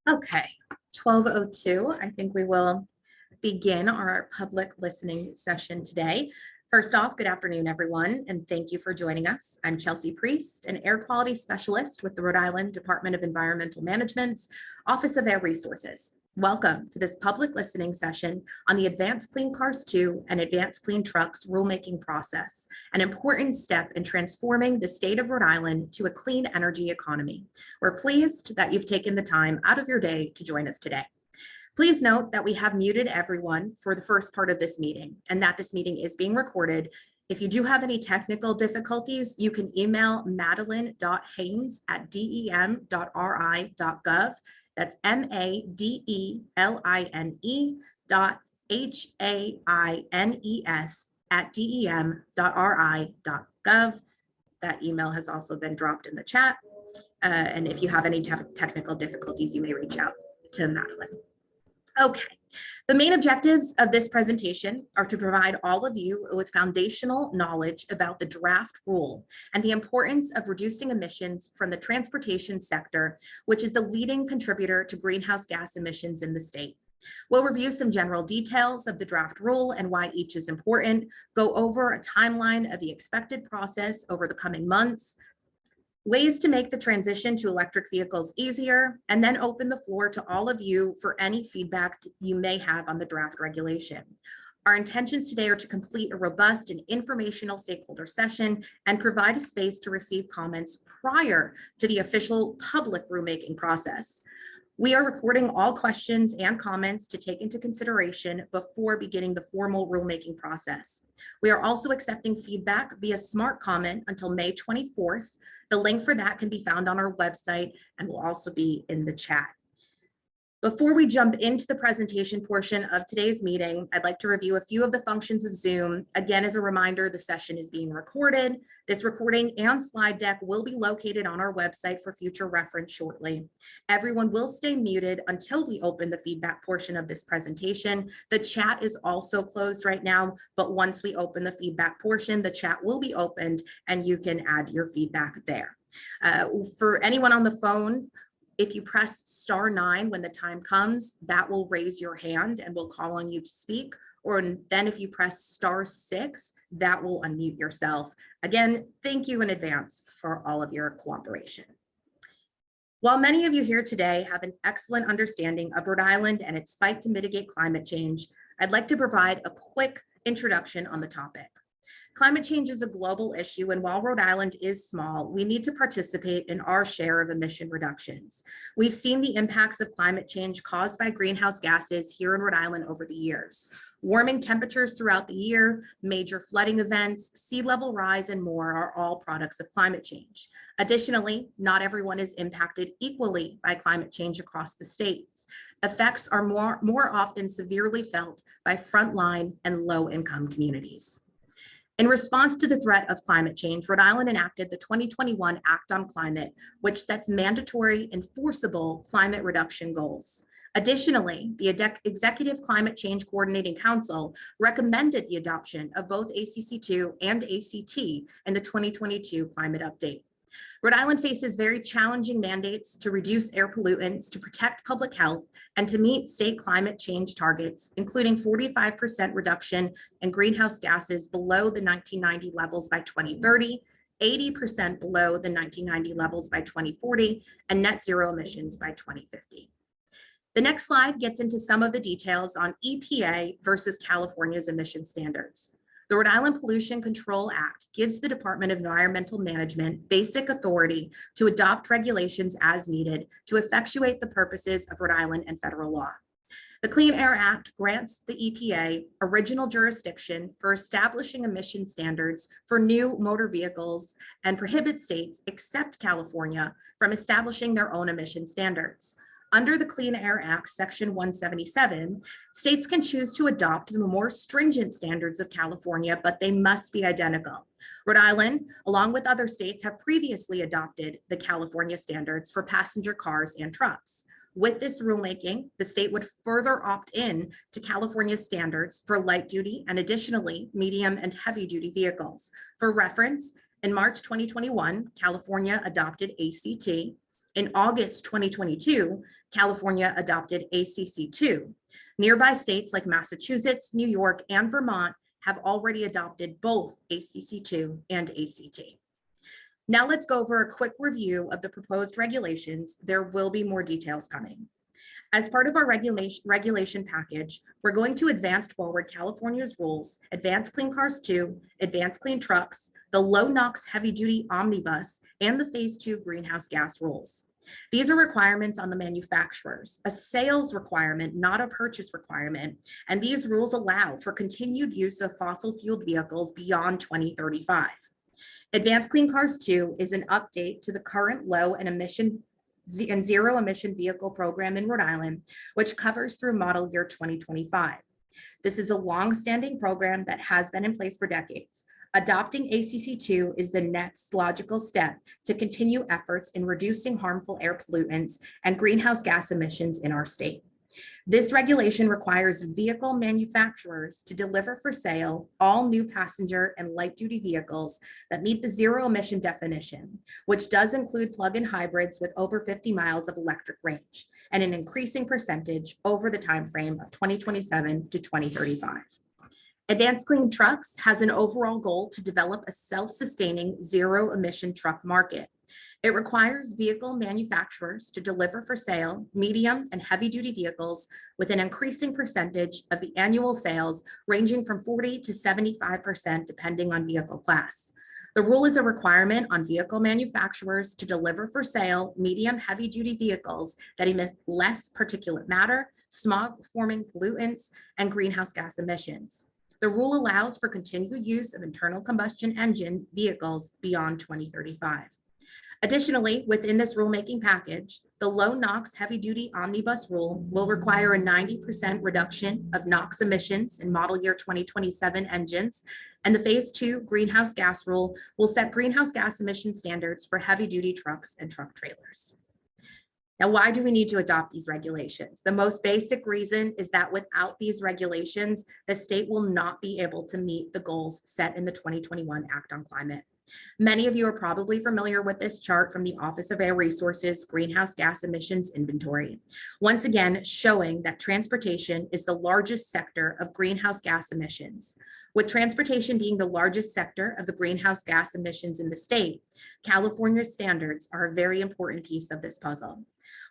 Okay, 12:02. I think we will begin our public listening session today. First off, good afternoon, everyone, and thank you for joining us. I'm Chelsea Priest, an air quality specialist with the Rhode Island Department of Environmental Management's Office of Air Resources. Welcome to this public listening session on the Advanced Clean Cars 2 and Advanced Clean Trucks rulemaking process, an important step in transforming the state of Rhode Island to a clean energy economy. We're pleased that you've taken the time out of your day to join us today. Please note that we have muted everyone for the first part of this meeting and that this meeting is being recorded. If you do have any technical difficulties, you can email madeline.haynes@dem.ri.gov. That's madeline.haynes@dem.ri.gov. That email has also been dropped in the chat. And if you have any technical difficulties, you may reach out to Madeline. Okay, the main objectives of this presentation are to provide all of you with foundational knowledge about the draft rule and the importance of reducing emissions from the transportation sector, which is the leading contributor to greenhouse gas emissions in the state. We'll review some general details of the draft rule and why each is important, go over a timeline of the expected process over the coming months, ways to make the transition to electric vehicles easier, and then open the floor to all of you for any feedback you may have on the draft regulation. Our intentions today are to complete a robust and informational stakeholder session and provide a space to receive comments prior to the official public rulemaking process. We are recording all questions and comments to take into consideration before beginning the formal rulemaking process. We are also accepting feedback via smart comment until May 24th. The link for that can be found on our website and will also be in the chat. Before we jump into the presentation portion of today's meeting, I'd like to review a few of the functions of Zoom. Again, as a reminder, the session is being recorded. This recording and slide deck will be located on our website for future reference shortly. Everyone will stay muted until we open the feedback portion of this presentation. The chat is also closed right now, but once we open the feedback portion, the chat will be opened and you can add your feedback there. For anyone on the phone, if you press *9 when the time comes, that will raise your hand and we'll call on you to speak. Or then if you press *6, that will unmute yourself. Again, thank you in advance for all of your cooperation. While many of you here today have an excellent understanding of Rhode Island and its fight to mitigate climate change, I'd like to provide a quick introduction on the topic. Climate change is a global issue, and while Rhode Island is small, we need to participate in our share of emission reductions. We've seen the impacts of climate change caused by greenhouse gases here in Rhode Island over the years. Warming temperatures throughout the year, major flooding events, sea level rise, and more are all products of climate change. Additionally, not everyone is impacted equally by climate change across the states. Effects are more often severely felt by frontline and low-income communities. In response to the threat of climate change, Rhode Island enacted the 2021 Act on Climate, which sets mandatory enforceable climate reduction goals. Additionally, the Executive Climate Change Coordinating Council recommended the adoption of both ACCII and ACT in the 2022 climate update. Rhode Island faces very challenging mandates to reduce air pollutants, to protect public health, and to meet state climate change targets, including 45% reduction in greenhouse gases below the 1990 levels by 2030, 80% below the 1990 levels by 2040, and net zero emissions by 2050. The next slide gets into some of the details on EPA versus California's emission standards. The Rhode Island Pollution Control Act gives the Department of Environmental Management basic authority to adopt regulations as needed to effectuate the purposes of Rhode Island and federal law. The Clean Air Act grants the EPA original jurisdiction for establishing emission standards for new motor vehicles and prohibits states, except California, from establishing their own emission standards. Under the Clean Air Act, Section 177, states can choose to adopt the more stringent standards of California, but they must be identical. Rhode Island, along with other states, have previously adopted the California standards for passenger cars and trucks. With this rulemaking, the state would further opt in to California's standards for light duty and additionally medium and heavy duty vehicles. For reference, in March 2021, California adopted ACT. In August 2022, California adopted ACCII. Nearby states like Massachusetts, New York, and Vermont have already adopted both ACCII and ACT. Now let's go over a quick review of the proposed regulations. There will be more details coming. As part of our regulation package, we're going to advance forward California's rules, Advanced Clean Cars 2, Advanced Clean Trucks, the Low NOx Heavy Duty Omnibus, and the Phase 2 greenhouse gas rules. These are requirements on the manufacturers, a sales requirement, not a purchase requirement, and these rules allow for continued use of fossil fueled vehicles beyond 2035. Advanced Clean Cars 2 is an update to the current low and zero emission vehicle program in Rhode Island, which covers through model year 2025. This is a long-standing program that has been in place for decades. Adopting ACCII is the next logical step to continue efforts in reducing harmful air pollutants and greenhouse gas emissions in our state. This regulation requires vehicle manufacturers to deliver for sale all new passenger and light-duty vehicles that meet the zero-emission definition, which does include plug-in hybrids with over 50 miles of electric range and an increasing percentage over the timeframe of 2027 to 2035. Advanced Clean Trucks has an overall goal to develop a self-sustaining zero-emission truck market. It requires vehicle manufacturers to deliver for sale medium and heavy-duty vehicles with an increasing percentage of the annual sales ranging from 40 to 75% depending on vehicle class. The rule is a requirement on vehicle manufacturers to deliver for sale medium heavy-duty vehicles that emit less particulate matter, smog-forming pollutants, and greenhouse gas emissions. The rule allows for continued use of internal combustion engine vehicles beyond 2035. Additionally, within this rulemaking package, the low NOx heavy-duty omnibus rule will require a 90% reduction of NOx emissions in model year 2027 engines, and the Phase 2 greenhouse gas rule will set greenhouse gas emission standards for heavy-duty trucks and truck trailers. Now, why do we need to adopt these regulations? The most basic reason is that without these regulations, the state will not be able to meet the goals set in the 2021 Act on Climate. Many of you are probably familiar with this chart from the Office of Air Resources Greenhouse Gas Emissions Inventory, once again showing that transportation is the largest sector of greenhouse gas emissions. With transportation being the largest sector of the greenhouse gas emissions in the state, California's standards are a very important piece of this puzzle.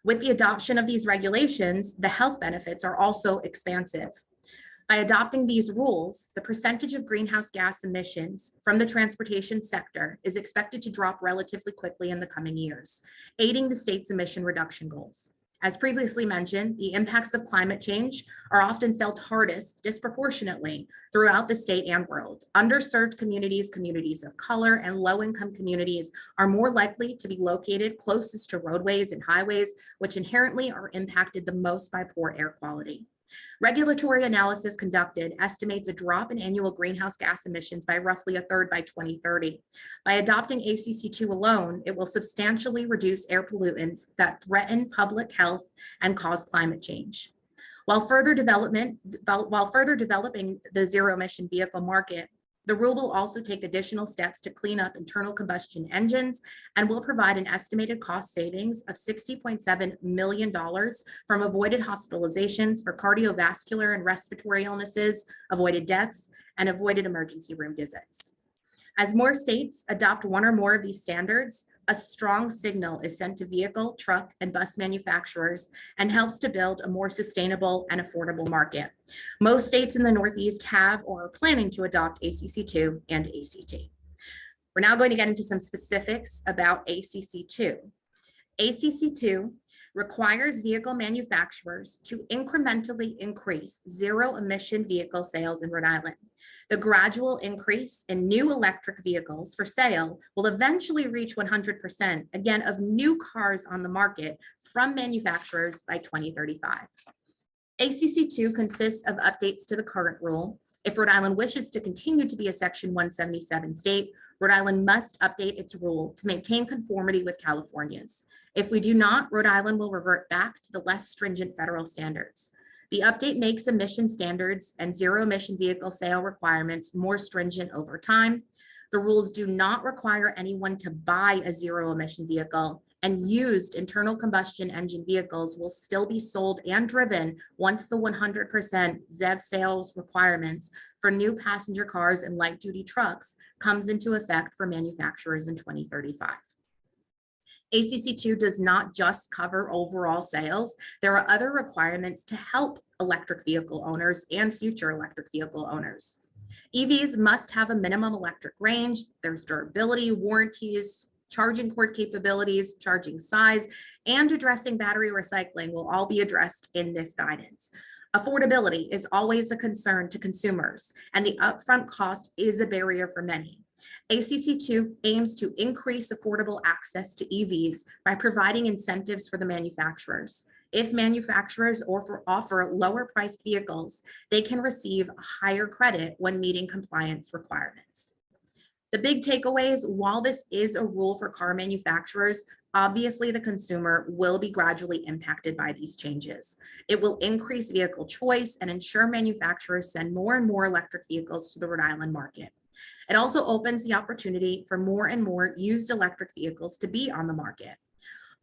With the adoption of these regulations, the health benefits are also expansive. By adopting these rules, the percentage of greenhouse gas emissions from the transportation sector is expected to drop relatively quickly in the coming years, aiding the state's emission reduction goals. As previously mentioned, the impacts of climate change are often felt hardest disproportionately throughout the state and world. Underserved communities, communities of color, and low-income communities are more likely to be located closest to roadways and highways, which inherently are impacted the most by poor air quality. Regulatory analysis conducted estimates a drop in annual greenhouse gas emissions by roughly a third by 2030. By adopting ACCII alone, it will substantially reduce air pollutants that threaten public health and cause climate change. While further developing the zero-emission vehicle market, the rule will also take additional steps to clean up internal combustion engines and will provide an estimated cost savings of $60.7 million from avoided hospitalizations for cardiovascular and respiratory illnesses, avoided deaths, and avoided emergency room visits. As more states adopt one or more of these standards, a strong signal is sent to vehicle, truck, and bus manufacturers and helps to build a more sustainable and affordable market. Most states in the Northeast have or are planning to adopt ACCII and ACT. We're now going to get into some specifics about ACCII. ACCII requires vehicle manufacturers to incrementally increase zero-emission vehicle sales in Rhode Island. The gradual increase in new electric vehicles for sale will eventually reach 100%, again, of new cars on the market from manufacturers by 2035. ACCII consists of updates to the current rule. If Rhode Island wishes to continue to be a Section 177 state, Rhode Island must update its rule to maintain conformity with California's. If we do not, Rhode Island will revert back to the less stringent federal standards. The update makes emission standards and zero-emission vehicle sale requirements more stringent over time. The rules do not require anyone to buy a zero-emission vehicle, and used internal combustion engine vehicles will still be sold and driven once the 100% ZEV sales requirements for new passenger cars and light-duty trucks comes into effect for manufacturers in 2035. ACC2 does not just cover overall sales. There are other requirements to help electric vehicle owners and future electric vehicle owners. EVs must have a minimum electric range. There's durability, warranties, charging cord capabilities, charging size, and addressing battery recycling will all be addressed in this guidance. Affordability is always a concern to consumers, and the upfront cost is a barrier for many. ACC2 aims to increase affordable access to EVs by providing incentives for the manufacturers. If manufacturers offer lower priced vehicles, they can receive a higher credit when meeting compliance requirements. The big takeaways, while this is a rule for car manufacturers, obviously the consumer will be gradually impacted by these changes. It will increase vehicle choice and ensure manufacturers send more and more electric vehicles to the Rhode Island market. It also opens the opportunity for more and more used electric vehicles to be on the market.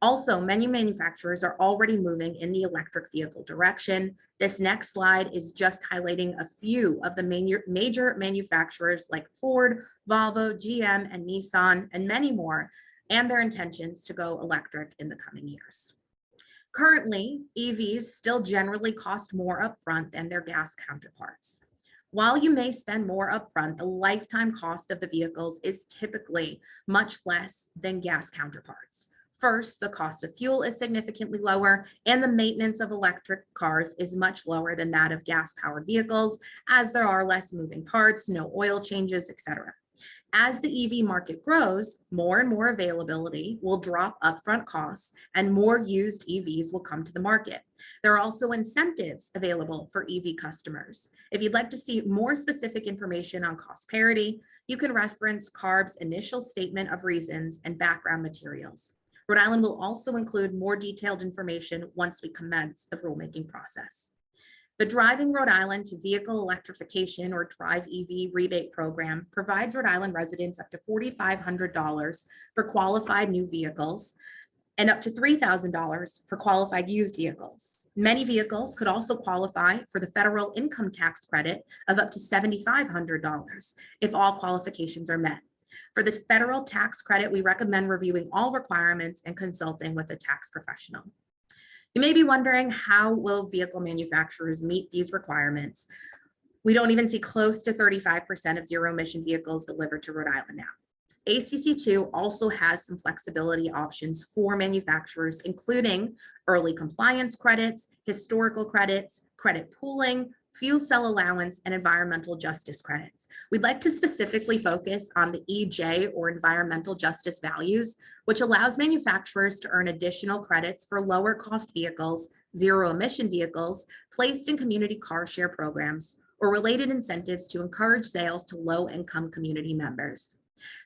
Also, many manufacturers are already moving in the electric vehicle direction. This next slide is just highlighting a few of the major manufacturers like Ford, Volvo, GM, and Nissan, and many more, and their intentions to go electric in the coming years. Currently, EVs still generally cost more upfront than their gas counterparts. While you may spend more upfront, the lifetime cost of the vehicles is typically much less than gas counterparts. First, the cost of fuel is significantly lower, and the maintenance of electric cars is much lower than that of gas-powered vehicles, as there are less moving parts, no oil changes, etc. As the EV market grows, more and more availability will drop upfront costs, and more used EVs will come to the market. There are also incentives available for EV customers. If you'd like to see more specific information on cost parity, you can reference CARB's initial statement of reasons and background materials. Rhode Island will also include more detailed information once we commence the rulemaking process. The Driving Rhode Island to Vehicle Electrification, or Drive EV rebate program, provides Rhode Island residents up to $4,500 for qualified new vehicles and up to $3,000 for qualified used vehicles. Many vehicles could also qualify for the federal income tax credit of up to $7,500 if all qualifications are met. For the federal tax credit, we recommend reviewing all requirements and consulting with a tax professional. You may be wondering, how will vehicle manufacturers meet these requirements? We don't even see close to 35% of zero-emission vehicles delivered to Rhode Island now. ACC2 also has some flexibility options for manufacturers, including early compliance credits, historical credits, credit pooling, fuel cell allowance, and environmental justice credits. We'd like to specifically focus on the EJ, or environmental justice values, which allows manufacturers to earn additional credits for lower cost vehicles, zero-emission vehicles, placed in community car share programs, or related incentives to encourage sales to low-income community members.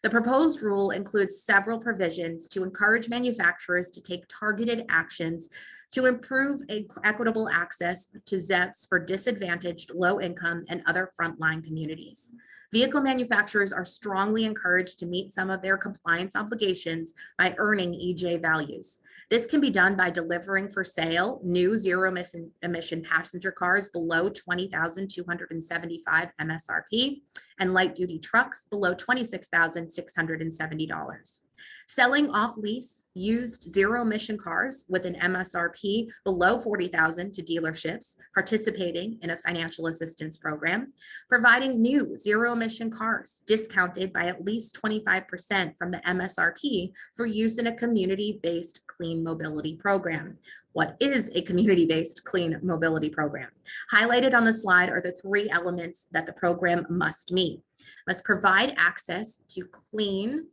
The proposed rule includes several provisions to encourage manufacturers to take targeted actions to improve equitable access to ZEVs for disadvantaged, low-income, and other frontline communities. Vehicle manufacturers are strongly encouraged to meet some of their compliance obligations by earning EJ values. This can be done by delivering for sale new zero-emission passenger cars below $20,275 MSRP and light-duty trucks below $26,670. Selling off-lease used zero-emission cars with an MSRP below $40,000 to dealerships participating in a financial assistance program, providing new zero-emission cars discounted by at least 25% from the MSRP for use in a community-based clean mobility program. What is a community-based clean mobility program? Highlighted on the slide are the three elements that the program must meet. Must provide access to clean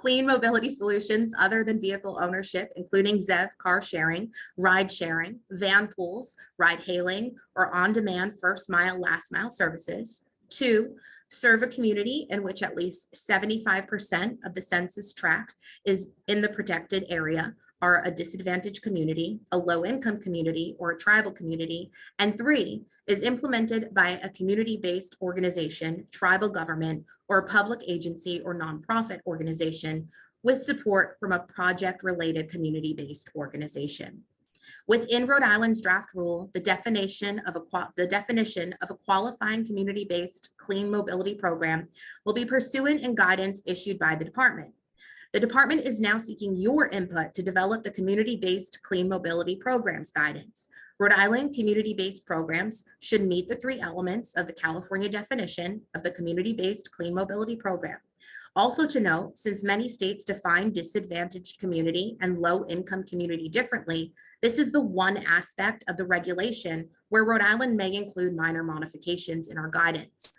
mobility solutions other than vehicle ownership, including ZEV car sharing, ride sharing, van pools, ride hailing, or on-demand first mile, last mile services. 2, serve a community in which at least 75% of the census tract is in the protected area, are a disadvantaged community, a low-income community, or a tribal community. And 3, is implemented by a community-based organization, tribal government, or a public agency or nonprofit organization, with support from a project-related community-based organization. Within Rhode Island's draft rule, the definition of a qualifying community-based clean mobility program will be pursuant and guidance issued by the department. The department is now seeking your input to develop the community-based clean mobility programs guidance. Rhode Island community-based programs should meet the 3 elements of the California definition of the community-based clean mobility program. Also to note, since many states define disadvantaged community and low-income community differently, this is the one aspect of the regulation where Rhode Island may include minor modifications in our guidance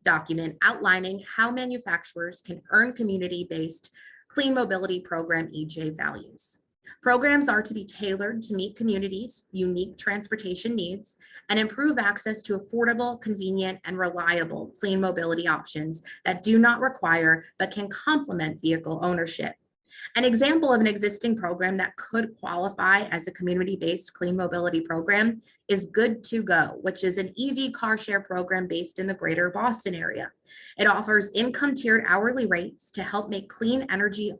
document outlining how manufacturers can earn community-based clean mobility program EJ values. Programs are to be tailored to meet communities' unique transportation needs and improve access to affordable, convenient, and reliable clean mobility options that do not require but can complement vehicle ownership. An example of an existing program that could qualify as a community-based clean mobility program is Good to Go, which is an EV car share program based in the greater Boston area. It offers income tiered hourly rates to help make clean energy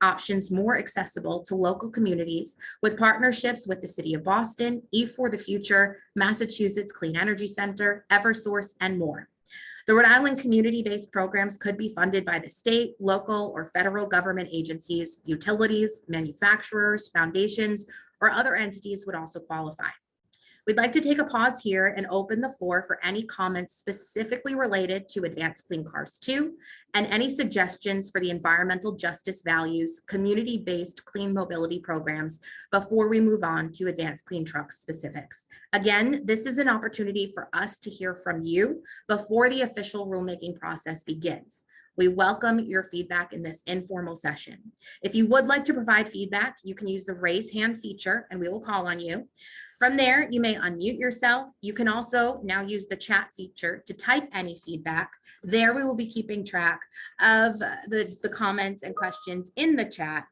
options more accessible to local communities with partnerships with the City of Boston, E4 the Future, Massachusetts Clean Energy Center, Eversource, and more. The Rhode Island community-based programs could be funded by the state, local, or federal government agencies, utilities, manufacturers, foundations, or other entities would also qualify. We'd like to take a pause here and open the floor for any comments specifically related to Advanced Clean Cars 2 and any suggestions for the environmental justice values, community-based clean mobility programs before we move on to Advanced Clean Trucks specifics. Again, this is an opportunity for us to hear from you before the official rulemaking process begins. We welcome your feedback in this informal session. If you would like to provide feedback, you can use the raise hand feature and we will call on you. From there, you may unmute yourself. You can also now use the chat feature to type any feedback. There we will be keeping track of the comments and questions in the chat,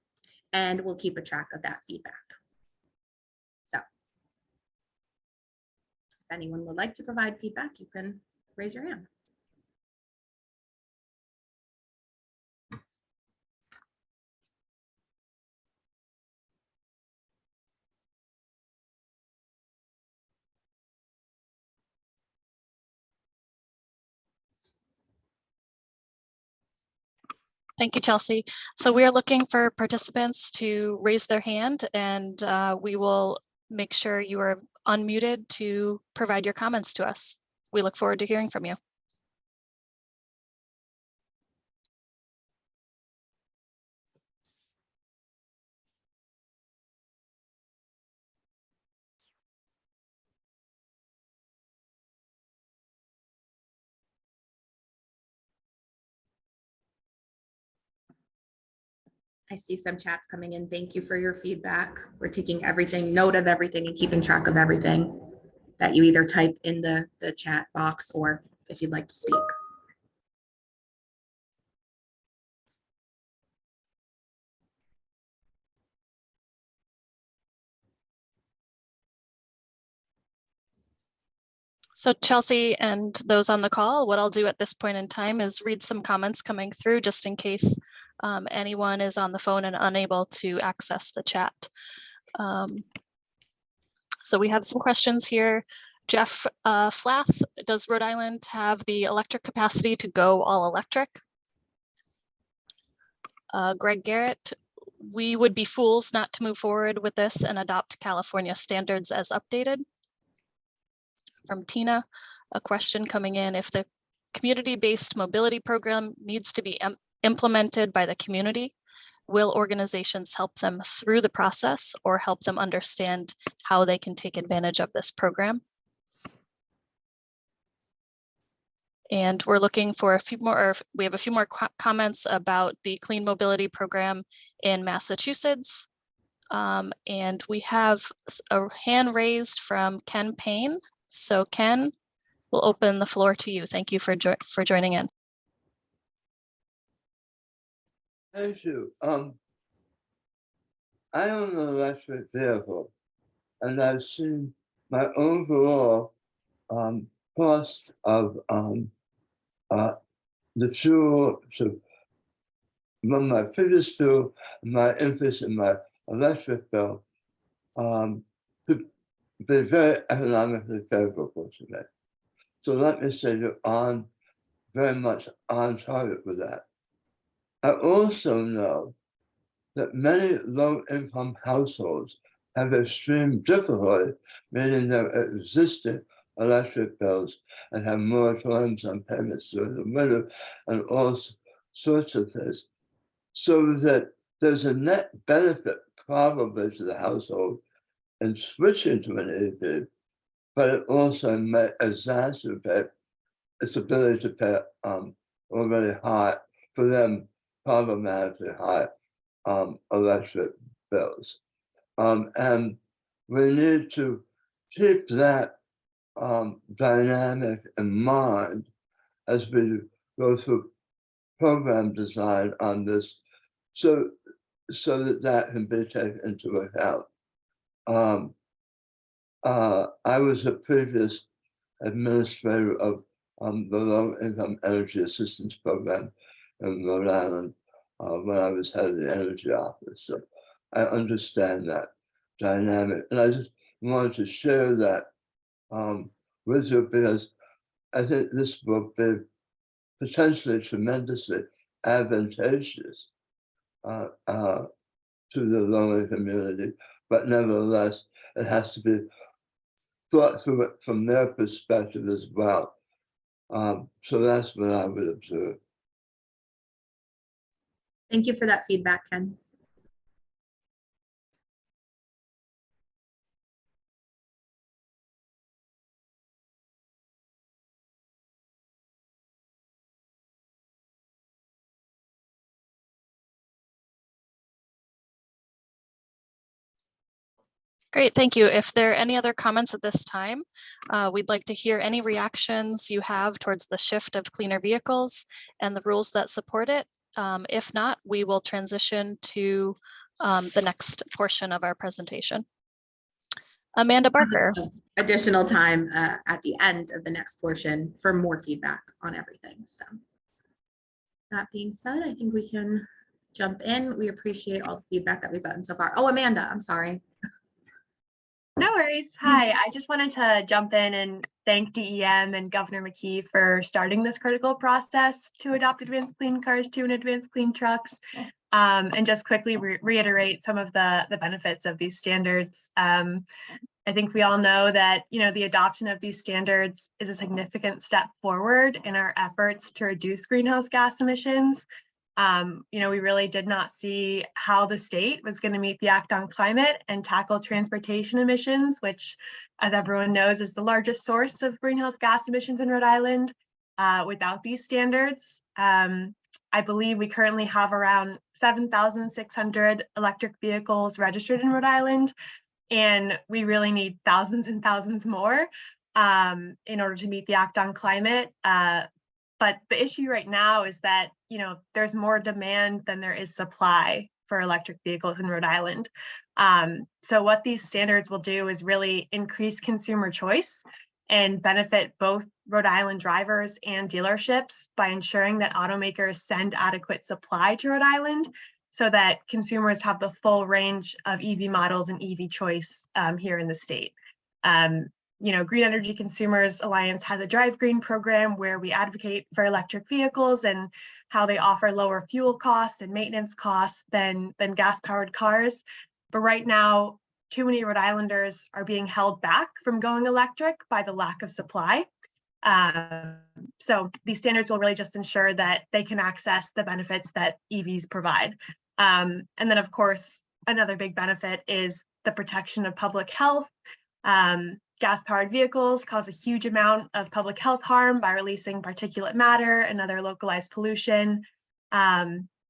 and we'll keep a track of that feedback. So if anyone would like to provide feedback, you can raise your hand. Thank you, Chelsea. So we are looking for participants to raise their hand, and we will make sure you are unmuted to provide your comments to us. We look forward to hearing from you. I see some chats coming in. Thank you for your feedback. We're taking everything, note of everything and keeping track of everything that you either type in the chat box or if you'd like to speak. So Chelsea and those on the call, what I'll do at this point in time is read some comments coming through just in case anyone is on the phone and unable to access the chat. So we have some questions here. Jeff Flath, does Rhode Island have the electric capacity to go all electric? Greg Garrett, we would be fools not to move forward with this and adopt California standards as updated. From Tina, a question coming in, if the community-based mobility program needs to be implemented by the community, will organizations help them through the process or help them understand how they can take advantage of this program? And we're looking for a few more, we have a few more comments about the clean mobility program in Massachusetts. And we have a hand raised from Ken Payne. So Ken, we'll open the floor to you. Thank you for joining in. Thank you. I own an electric vehicle, and I've seen my overall cost of the fuel when my previous bill, my increase in my electric bill, to be very economically favorable to me. So let me say you're very much on target with that. I also know that many low-income households have extreme difficulty meeting their existing electric bills and have moratoriums on payments during the winter and all sorts of things. So that there's a net benefit probably to the household in switching to an EV, but it also may exacerbate its ability to pay already high, for them, problematically high electric bills. And we need to keep that dynamic in mind as we go through program design on this, so that can be taken into account. I was a previous administrator of the Low-Income Energy Assistance Program in Rhode Island when I was head of the Energy Office. So I understand that dynamic. And I just wanted to share that with you because I think this will be potentially tremendously advantageous to the low-income community, but nevertheless, it has to be thought through it from their perspective as well. So that's what I would observe. Thank you for that feedback, Ken. Great, thank you. If there are any other comments at this time, we'd like to hear any reactions you have towards the shift of cleaner vehicles and the rules that support it. If not, we will transition to the next portion of our presentation. Amanda Barker. Additional time at the end of the next portion for more feedback on everything. So that being said, I think we can jump in. We appreciate all the feedback that we've gotten so far. Oh, Amanda, I'm sorry. No worries. Hi, I just wanted to jump in and thank DEM and Governor McKee for starting this critical process to adopt advanced clean cars 2 and advanced clean trucks, and just quickly reiterate some of the benefits of these standards. I think we all know that, the adoption of these standards is a significant step forward in our efforts to reduce greenhouse gas emissions. We really did not see how the state was going to meet the Act on Climate and tackle transportation emissions, which, as everyone knows, is the largest source of greenhouse gas emissions in Rhode Island, without these standards. I believe we currently have around 7,600 electric vehicles registered in Rhode Island, and we really need thousands and thousands more in order to meet the Act on Climate. But the issue right now is that, there's more demand than there is supply for electric vehicles in Rhode Island. So what these standards will do is really increase consumer choice and benefit both Rhode Island drivers and dealerships by ensuring that automakers send adequate supply to Rhode Island so that consumers have the full range of EV models and EV choice here in the state. Green Energy Consumers Alliance has a Drive Green program where we advocate for electric vehicles and how they offer lower fuel costs and maintenance costs than gas-powered cars. But right now, too many Rhode Islanders are being held back from going electric by the lack of supply. So these standards will really just ensure that they can access the benefits that EVs provide. And then, of course, another big benefit is the protection of public health. Gas-powered vehicles cause a huge amount of public health harm by releasing particulate matter and other localized pollution,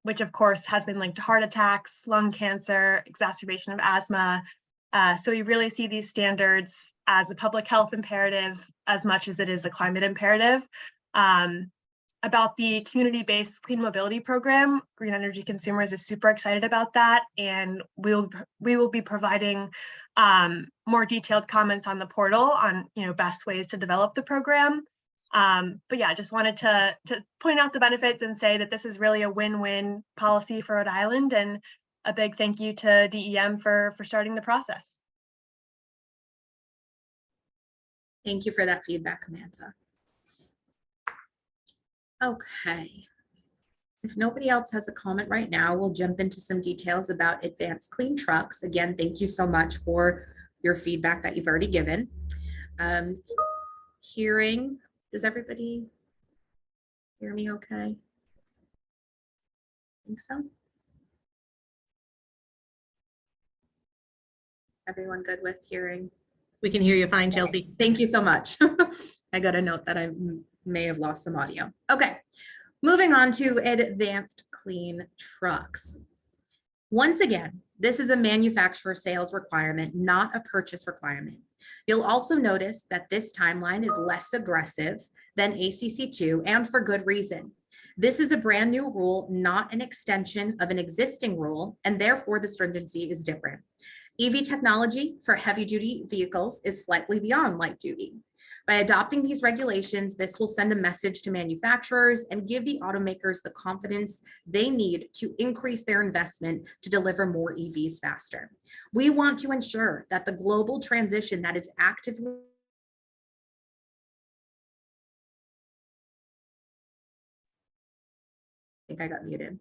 which of course has been linked to heart attacks, lung cancer, exacerbation of asthma. So we really see these standards as a public health imperative as much as it is a climate imperative. About the community-based clean mobility program, Green Energy Consumers is super excited about that, and we will be providing more detailed comments on the portal on best ways to develop the program. But yeah, just wanted to point out the benefits and say that this is really a win-win policy for Rhode Island, and a big thank you to DEM for starting the process. Thank you for that feedback, Amanda. Okay. If nobody else has a comment right now, we'll jump into some details about advanced clean trucks. Again, thank you so much for your feedback that you've already given. Hearing, does everybody hear me okay? Think so? Everyone good with hearing? We can hear you fine, Chelsea. Thank you so much. I got a note that I may have lost some audio. Okay, moving on to advanced clean trucks. Once again, this is a manufacturer sales requirement, not a purchase requirement. You'll also notice that this timeline is less aggressive than ACC2, and for good reason. This is a brand new rule, not an extension of an existing rule, and therefore the stringency is different. EV technology for heavy duty vehicles is slightly beyond light duty. By adopting these regulations, this will send a message to manufacturers and give the automakers the confidence they need to increase their investment to deliver more EVs faster. We want to ensure that the global transition that is actively I think I got muted.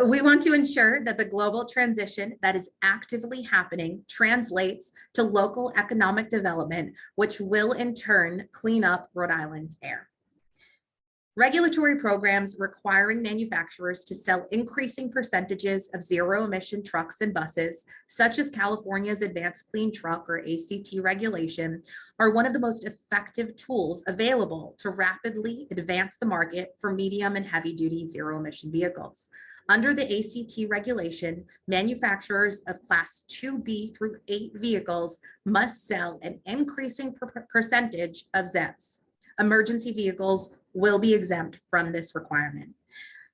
We want to ensure that the global transition that is actively happening translates to local economic development, which will in turn clean up Rhode Island's air. Regulatory programs requiring manufacturers to sell increasing percentages of zero-emission trucks and buses, such as California's Advanced Clean Truck or ACT regulation, are one of the most effective tools available to rapidly advance the market for medium and heavy-duty zero-emission vehicles. Under the ACT regulation, manufacturers of Class 2B through 8 vehicles must sell an increasing percentage of ZEVs. Emergency vehicles will be exempt from this requirement.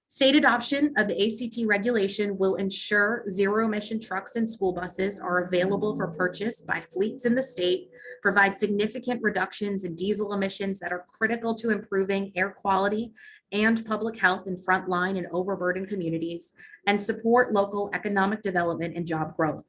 State adoption of the ACT regulation will ensure zero-emission trucks and school buses are available for purchase by fleets in the state, provide significant reductions in diesel emissions that are critical to improving air quality and public health in frontline and overburdened communities, and support local economic development and job growth.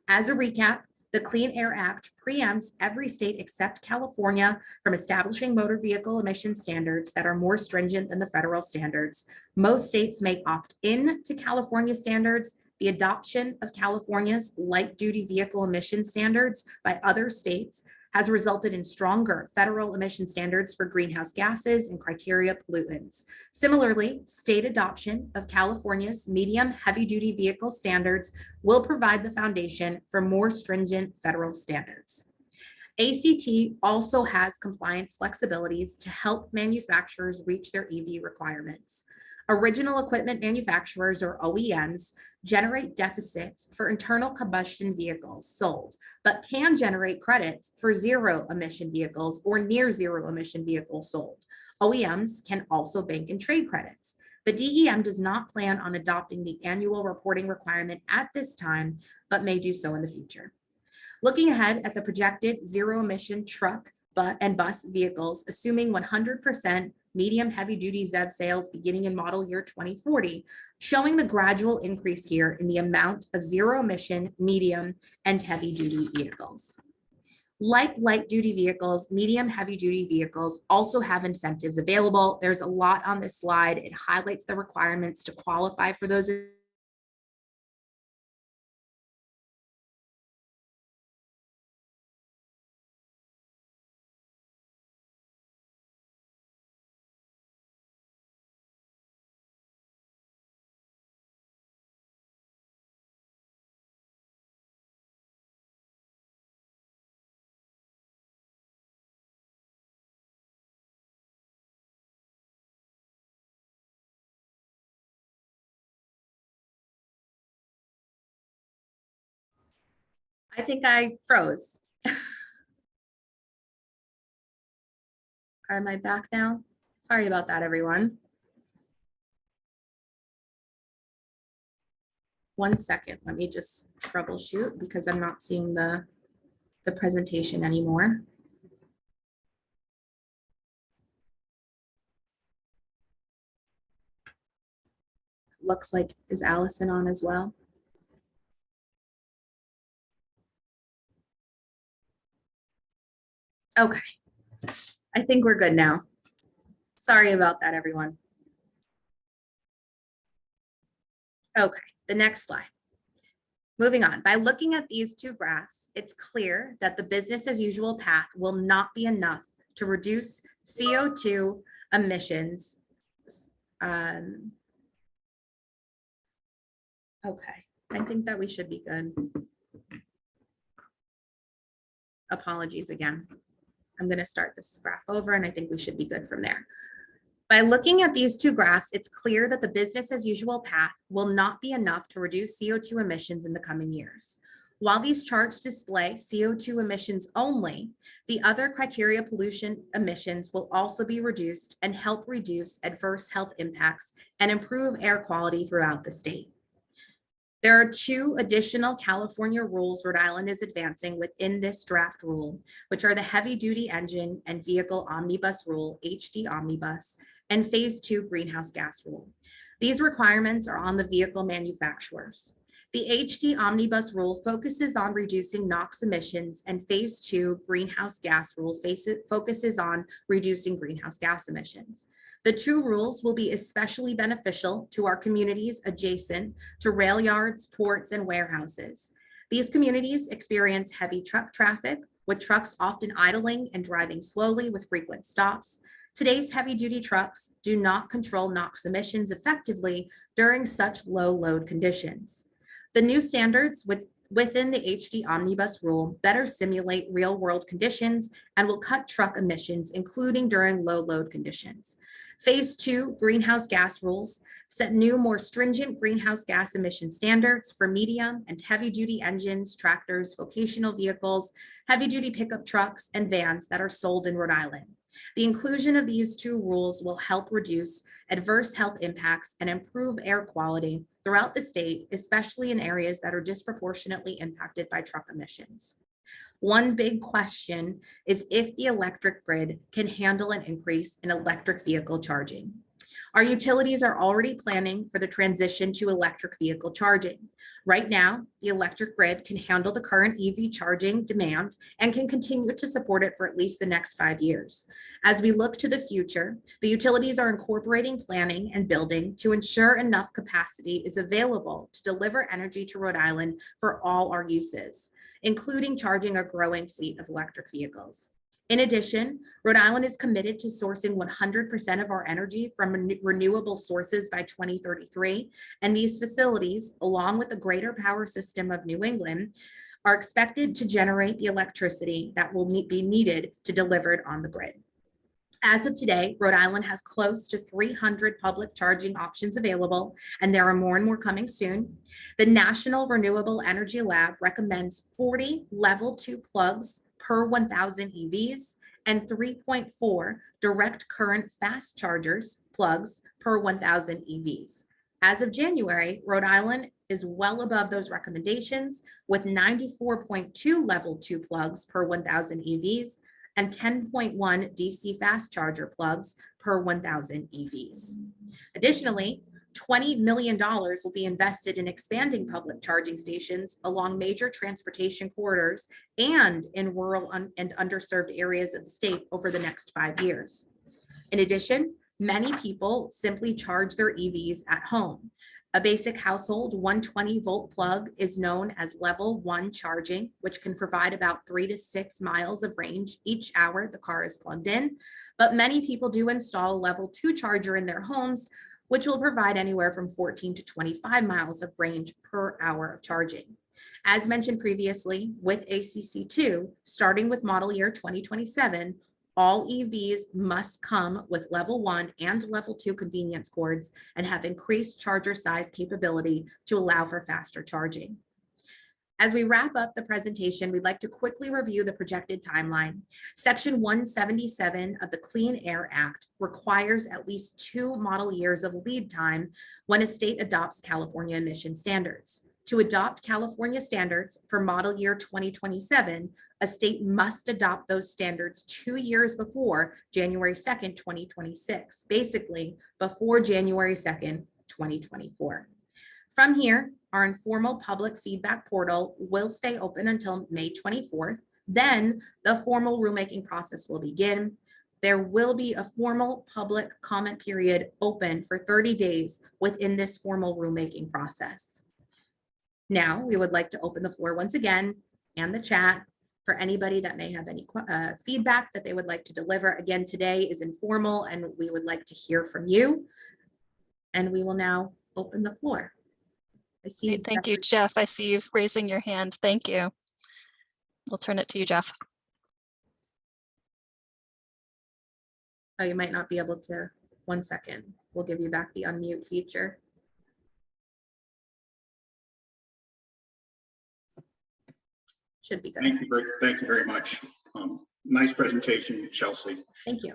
As a recap, the Clean Air Act preempts every state except California from establishing motor vehicle emission standards that are more stringent than the federal standards. Most states may opt in to California standards. The adoption of California's light-duty vehicle emission standards by other states has resulted in stronger federal emission standards for greenhouse gases and criteria pollutants. Similarly, state adoption of California's medium heavy-duty vehicle standards will provide the foundation for more stringent federal standards. ACT also has compliance flexibilities to help manufacturers reach their EV requirements. Original equipment manufacturers, or OEMs, generate deficits for internal combustion vehicles sold, but can generate credits for zero-emission vehicles or near zero-emission vehicles sold. OEMs can also bank in trade credits. The DEM does not plan on adopting the annual reporting requirement at this time, but may do so in the future. Looking ahead at the projected zero-emission truck and bus vehicles, assuming 100% medium heavy-duty ZEV sales beginning in model year 2040, showing the gradual increase here in the amount of zero-emission, medium, and heavy-duty vehicles. Like light-duty vehicles, medium heavy-duty vehicles also have incentives available. There's a lot on this slide. It highlights the requirements to qualify for those. I think I froze. Am I back now? Sorry about that, everyone. 1 second, let me just troubleshoot because I'm not seeing the presentation anymore. looks like, is Allison on as well? Okay, I think we're good now. Sorry about that, everyone. Okay, the next slide. Moving on, by looking at these two graphs, it's clear that the business as usual path will not be enough to reduce CO2 emissions. Okay, I think that we should be good. Apologies again. I'm going to start this graph over and I think we should be good from there. By looking at these two graphs, it's clear that the business as usual path will not be enough to reduce CO2 emissions in the coming years. While these charts display CO2 emissions only, the other criteria pollution emissions will also be reduced and help reduce adverse health impacts and improve air quality throughout the state. There are two additional California rules Rhode Island is advancing within this draft rule, which are the heavy duty engine and vehicle omnibus rule, HD omnibus, and phase 2 greenhouse gas rule. These requirements are on the vehicle manufacturers. The HD omnibus rule focuses on reducing NOx emissions, and phase 2 greenhouse gas rule focuses on reducing greenhouse gas emissions. The two rules will be especially beneficial to our communities adjacent to rail yards, ports, and warehouses. These communities experience heavy truck traffic, with trucks often idling and driving slowly with frequent stops. Today's heavy-duty trucks do not control NOx emissions effectively during such low load conditions. The new standards within the HD omnibus rule better simulate real-world conditions and will cut truck emissions, including during low load conditions. Phase 2 greenhouse gas rules set new, more stringent greenhouse gas emission standards for medium and heavy-duty engines, tractors, vocational vehicles, heavy-duty pickup trucks, and vans that are sold in Rhode Island. The inclusion of these two rules will help reduce adverse health impacts and improve air quality throughout the state, especially in areas that are disproportionately impacted by truck emissions. One big question is if the electric grid can handle an increase in electric vehicle charging. Our utilities are already planning for the transition to electric vehicle charging. Right now, the electric grid can handle the current EV charging demand and can continue to support it for at least the next 5 years. As we look to the future, the utilities are incorporating planning and building to ensure enough capacity is available to deliver energy to Rhode Island for all our uses, including charging a growing fleet of electric vehicles. In addition, Rhode Island is committed to sourcing 100% of our energy from renewable sources by 2033, and these facilities, along with the greater power system of New England, are expected to generate the electricity that will be needed to deliver it on the grid. As of today, Rhode Island has close to 300 public charging options available, and there are more and more coming soon. The National Renewable Energy Lab recommends 40 level 2 plugs per 1,000 EVs and 3.4 direct current fast chargers plugs per 1,000 EVs. As of January, Rhode Island is well above those recommendations with 94.2 level 2 plugs per 1,000 EVs and 10.1 DC fast charger plugs per 1,000 EVs. Additionally, $20 million will be invested in expanding public charging stations along major transportation corridors and in rural and underserved areas of the state over the next 5 years. In addition, many people simply charge their EVs at home. A basic household 120 volt plug is known as level 1 charging, which can provide about 3 to 6 miles of range each hour the car is plugged in. But many people do install a level 2 charger in their homes, which will provide anywhere from 14 to 25 miles of range per hour of charging. As mentioned previously, with ACCII, starting with model year 2027, all EVs must come with level 1 and level 2 convenience cords and have increased charger size capability to allow for faster charging. As we wrap up the presentation, we'd like to quickly review the projected timeline. Section 177 of the Clean Air Act requires at least 2 model years of lead time when a state adopts California emission standards. To adopt California standards for model year 2027, a state must adopt those standards 2 years before January 2nd, 2026, basically before January 2nd, 2024. From here, our informal public feedback portal will stay open until May 24th. Then the formal rulemaking process will begin. There will be a formal public comment period open for 30 days within this formal rulemaking process. Now, we would like to open the floor once again and the chat for anybody that may have any feedback that they would like to deliver. Again, today is informal and we would like to hear from you. And we will now open the floor. I see. Great, thank you, Jeff. I see you raising your hand. Thank you. We'll turn it to you, Jeff. Oh, you might not be able to. 1 second. We'll give you back the unmute feature. Should be good. Thank you very much. Nice presentation, Chelsea. Thank you.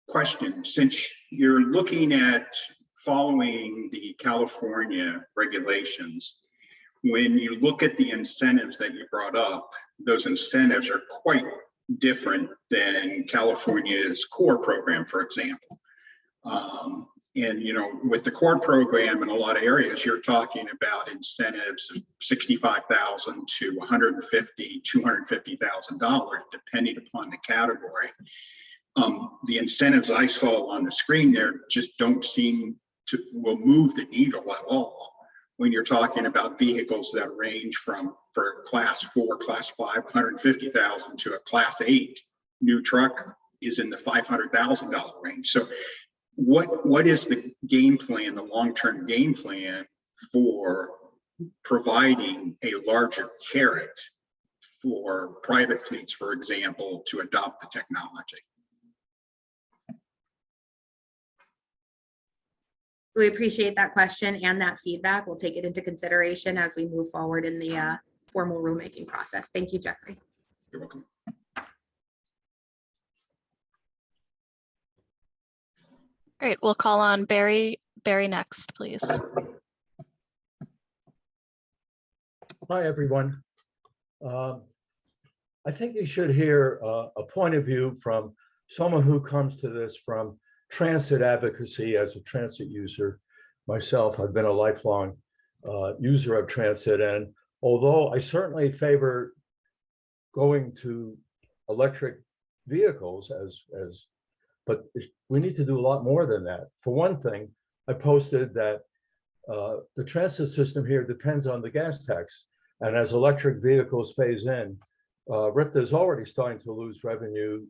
Question, since you're looking at following the California regulations, when you look at the incentives that you brought up, those incentives are quite different than California's core program, for example. And, you know, with the core program in a lot of areas, you're talking about incentives of $65,000 to $150,000, $250,000, depending upon the category. The incentives I saw on the screen there just don't seem to will move the needle at all when you're talking about vehicles that range from, for class 4, class 5, 150,000 to a class 8 new truck is in the $500,000 range. So what is the game plan, the long-term game plan for providing a larger carrot for private fleets, for example, to adopt the technology? We appreciate that question and that feedback. We'll take it into consideration as we move forward in the formal rulemaking process. Thank you, Jeffrey. You're welcome. Great, we'll call on Barry next, please. Hi, everyone. I think you should hear a point of view from someone who comes to this from transit advocacy. As a transit user myself, I've been a lifelong user of transit, and although I certainly favor going to electric vehicles but we need to do a lot more than that. For one thing, I posted that the transit system here depends on the gas tax, and as electric vehicles phase in, RIPTA is already starting to lose revenue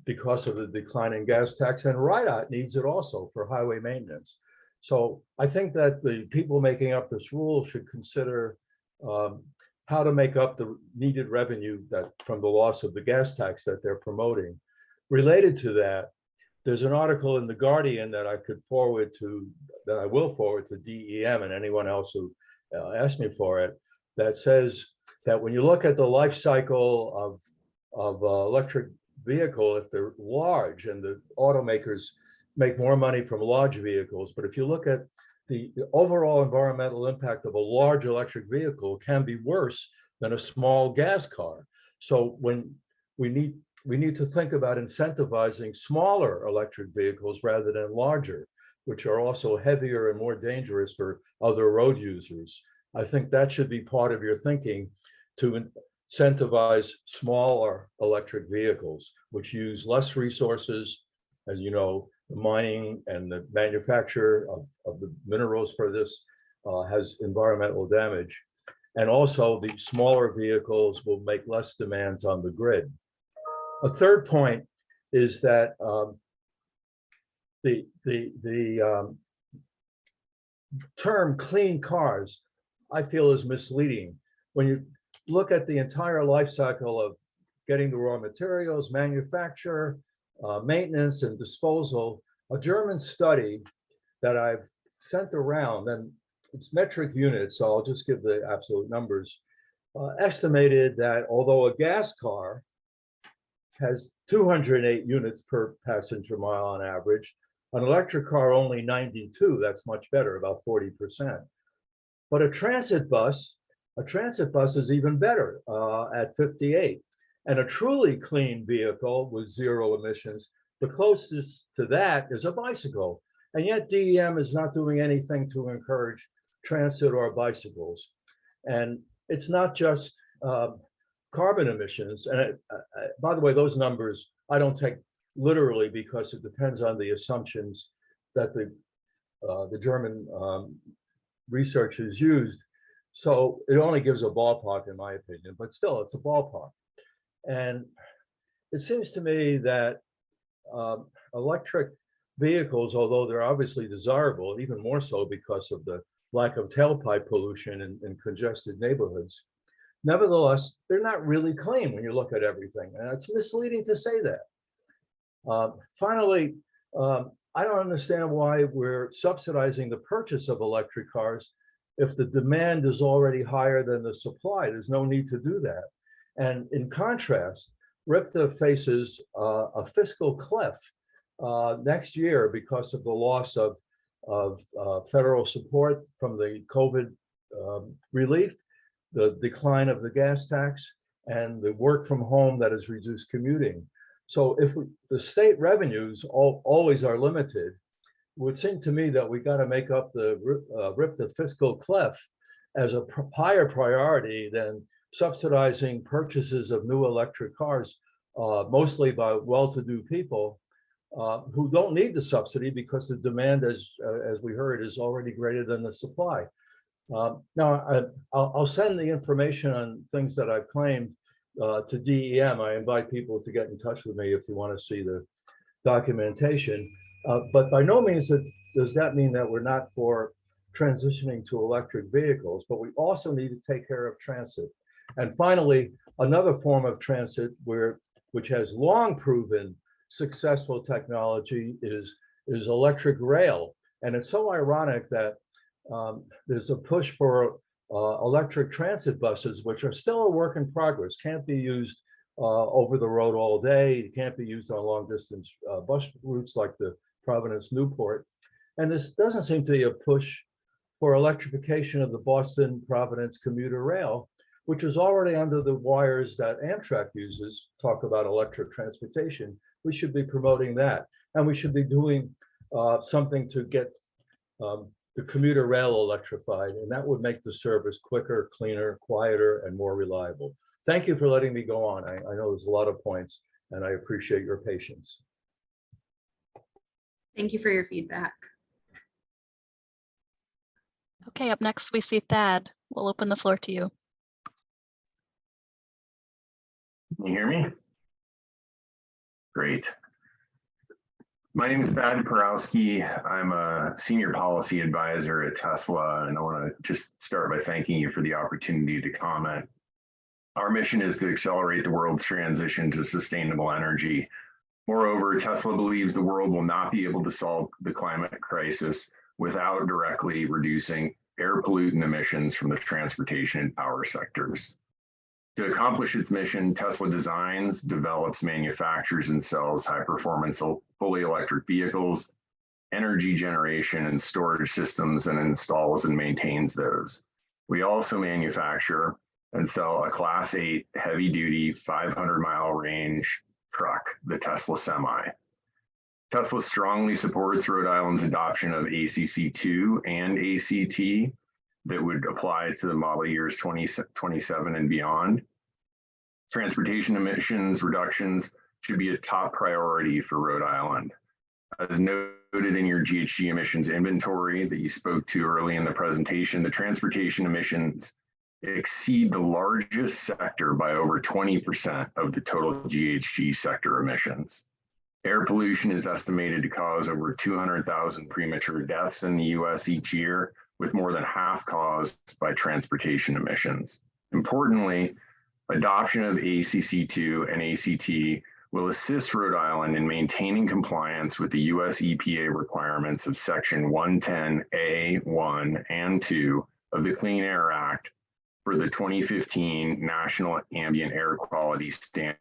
because of the decline in gas tax, and RIDOT needs it also for highway maintenance. So I think that the people making up this rule should consider how to make up the needed revenue that from the loss of the gas tax that they're promoting. Related to that, there's an article in The Guardian that I will forward to DEM and anyone else who asked me for it, that says that when you look at the life cycle of electric vehicle, if they're large, and the automakers make more money from large vehicles, but if you look at the overall environmental impact of a large electric vehicle can be worse than a small gas car. So when we need to think about incentivizing smaller electric vehicles rather than larger, which are also heavier and more dangerous for other road users. I think that should be part of your thinking, to incentivize smaller electric vehicles, which use less resources. As you know, the mining and the manufacture of the minerals for this has environmental damage. And also the smaller vehicles will make less demands on the grid. A third point is that the term clean cars, I feel, is misleading. When you look at the entire life cycle of getting the raw materials, manufacture, maintenance, and disposal, a German study that I've sent around, and it's metric units, so I'll just give the absolute numbers, estimated that although a gas car has 208 units per passenger mile on average, an electric car only 92. That's much better, about 40%. But a transit bus is even better at 58. And a truly clean vehicle with zero emissions, the closest to that is a bicycle. And yet DEM is not doing anything to encourage transit or bicycles. And it's not just carbon emissions. And by the way, those numbers I don't take literally because it depends on the assumptions that the German researchers used. So it only gives a ballpark in my opinion, but still it's a ballpark. And it seems to me that electric vehicles, although they're obviously desirable, even more so because of the lack of tailpipe pollution in congested neighborhoods, nevertheless, they're not really clean when you look at everything. And it's misleading to say that. Finally, I don't understand why we're subsidizing the purchase of electric cars if the demand is already higher than the supply. There's no need to do that. And in contrast, RIPTA faces a fiscal cliff next year because of the loss of federal support from the COVID relief, the decline of the gas tax, and the work from home that has reduced commuting. So if the state revenues always are limited, it would seem to me that we got to make up the RIPTA fiscal cliff as a higher priority than subsidizing purchases of new electric cars, mostly by well-to-do people who don't need the subsidy because the demand, as we heard, is already greater than the supply. Now, I'll send the information on things that I've claimed to DEM. I invite people to get in touch with me if you want to see the documentation. But by no means does that mean that we're not for transitioning to electric vehicles, but we also need to take care of transit. And finally, another form of transit which has long proven successful technology is electric rail. And it's so ironic that there's a push for electric transit buses, which are still a work in progress, can't be used over the road all day. It can't be used on long distance bus routes like the Providence Newport. And this doesn't seem to be a push for electrification of the Boston Providence commuter rail, which is already under the wires that Amtrak uses. Talk about electric transportation. We should be promoting that. And we should be doing something to get the commuter rail electrified, and that would make the service quicker, cleaner, quieter, and more reliable. Thank you for letting me go on. I know there's a lot of points, and I appreciate your patience. Thank you for your feedback. Okay, up next we see Thad. We'll open the floor to you. Can you hear me? Great. My name is Thad Porowski. I'm a senior policy advisor at Tesla, and I want to just start by thanking you for the opportunity to comment. Our mission is to accelerate the world's transition to sustainable energy. Moreover, Tesla believes the world will not be able to solve the climate crisis without directly reducing air pollutant emissions from the transportation and power sectors. To accomplish its mission, Tesla designs, develops, manufactures, and sells high-performance fully electric vehicles, energy generation and storage systems, and installs and maintains those. We also manufacture and sell a Class 8 heavy-duty 500-mile range truck, the Tesla Semi. Tesla strongly supports Rhode Island's adoption of ACCII and ACT that would apply to the model years 2027 and beyond. Transportation emissions reductions should be a top priority for Rhode Island. As noted in your GHG emissions inventory that you spoke to early in the presentation, the transportation emissions exceed the largest sector by over 20% of the total GHG sector emissions. Air pollution is estimated to cause over 200,000 premature deaths in the US each year, with more than half caused by transportation emissions. Importantly, adoption of ACCII and ACT will assist Rhode Island in maintaining compliance with the US EPA requirements of Section 110A1 and 2 of the Clean Air Act for the 2015 National Ambient Air Quality Standard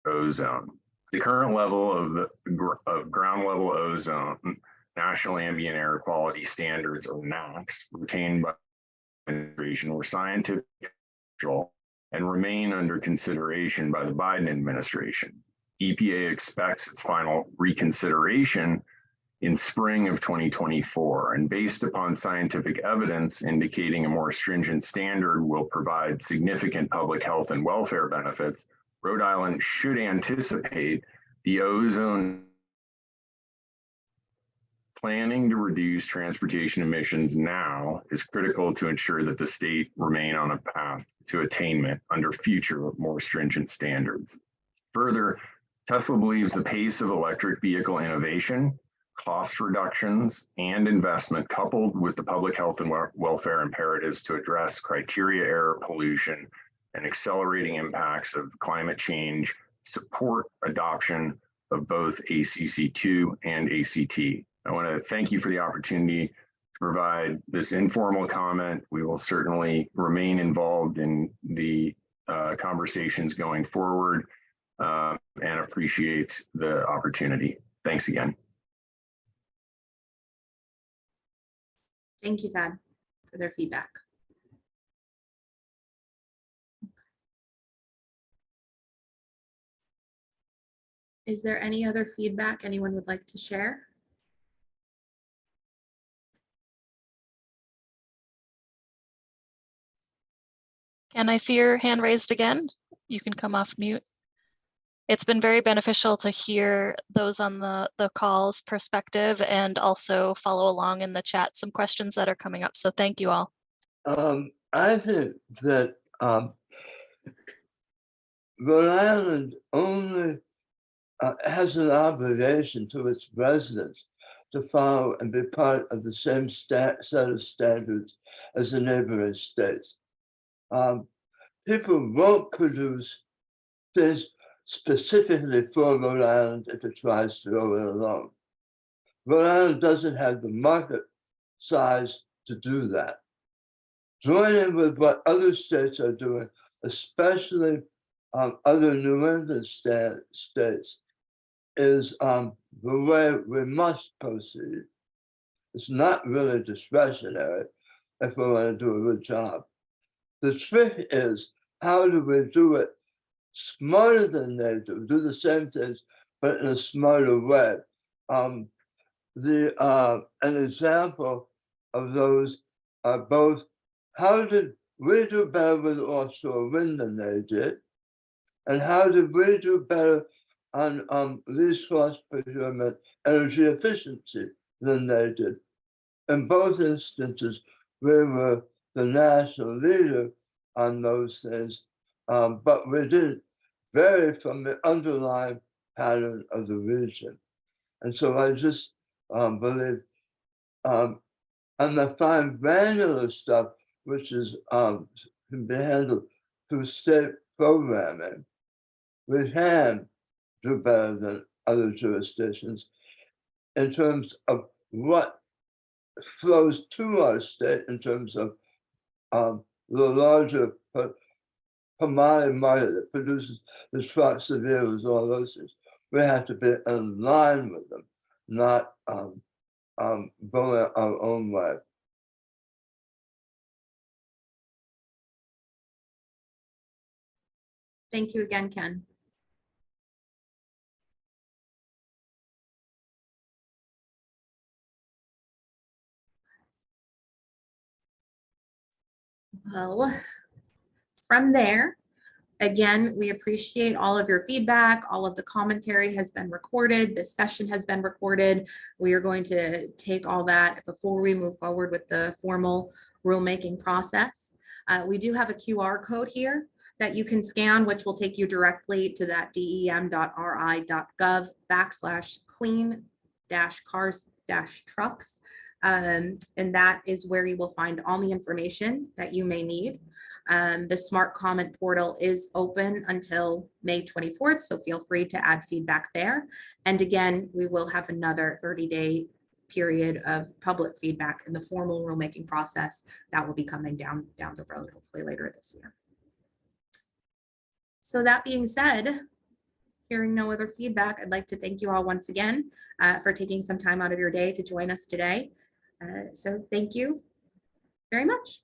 ozone. The current level of ground level ozone, National Ambient Air Quality Standards, or NAAQS, retained by the administration were scientific and remain under consideration by the Biden administration. EPA expects its final reconsideration in spring of 2024. And based upon scientific evidence indicating a more stringent standard will provide significant public health and welfare benefits, Rhode Island should anticipate the ozone. Planning to reduce transportation emissions now is critical to ensure that the state remain on a path to attainment under future more stringent standards. Further, Tesla believes the pace of electric vehicle innovation, cost reductions, and investment coupled with the public health and welfare imperatives to address criteria error pollution and accelerating impacts of climate change support adoption of both ACC2 and ACT. I want to thank you for the opportunity to provide this informal comment. We will certainly remain involved in the conversations going forward and appreciate the opportunity. Thanks again. Thank you, Thad, for their feedback. Is there any other feedback anyone would like to share? Can I see your hand raised again? You can come off mute. It's been very beneficial to hear those on the call's perspective and also follow along in the chat some questions that are coming up. So thank you all. I think that Rhode Island only has an obligation to its residents to follow and be part of the same set of standards as the neighboring states. People won't produce things specifically for Rhode Island if it tries to go it alone. Rhode Island doesn't have the market size to do that. Joining with what other states are doing, especially other New England states, is the way we must proceed. It's not really discretionary if we want to do a good job. The trick is, how do we do it smarter than they do the same things, but in a smarter way? An example of those are both, how did we do better with offshore wind than they did? And how did we do better on least cost procurement, energy efficiency than they did? In both instances, we were the national leader on those things, but we didn't vary from the underlying pattern of the region. And so I just believe on the fine granular stuff, which is can be handled through state programming, we can do better than other jurisdictions in terms of what flows to our state in terms of the larger commodity market that produces the trucks, the vehicles, all those things. We have to be in line with them, not going our own way. Thank you again, Ken. Well, from there, again, we appreciate all of your feedback. All of the commentary has been recorded. This session has been recorded. We are going to take all that before we move forward with the formal rulemaking process. We do have a QR code here that you can scan, which will take you directly to that dem.ri.gov/clean-cars-trucks. And that is where you will find all the information that you may need. The smart comment portal is open until May 24th, so feel free to add feedback there. And again, we will have another 30-day period of public feedback in the formal rulemaking process that will be coming down the road, hopefully later this year. So that being said, hearing no other feedback, I'd like to thank you all once again for taking some time out of your day to join us today. So thank you very much.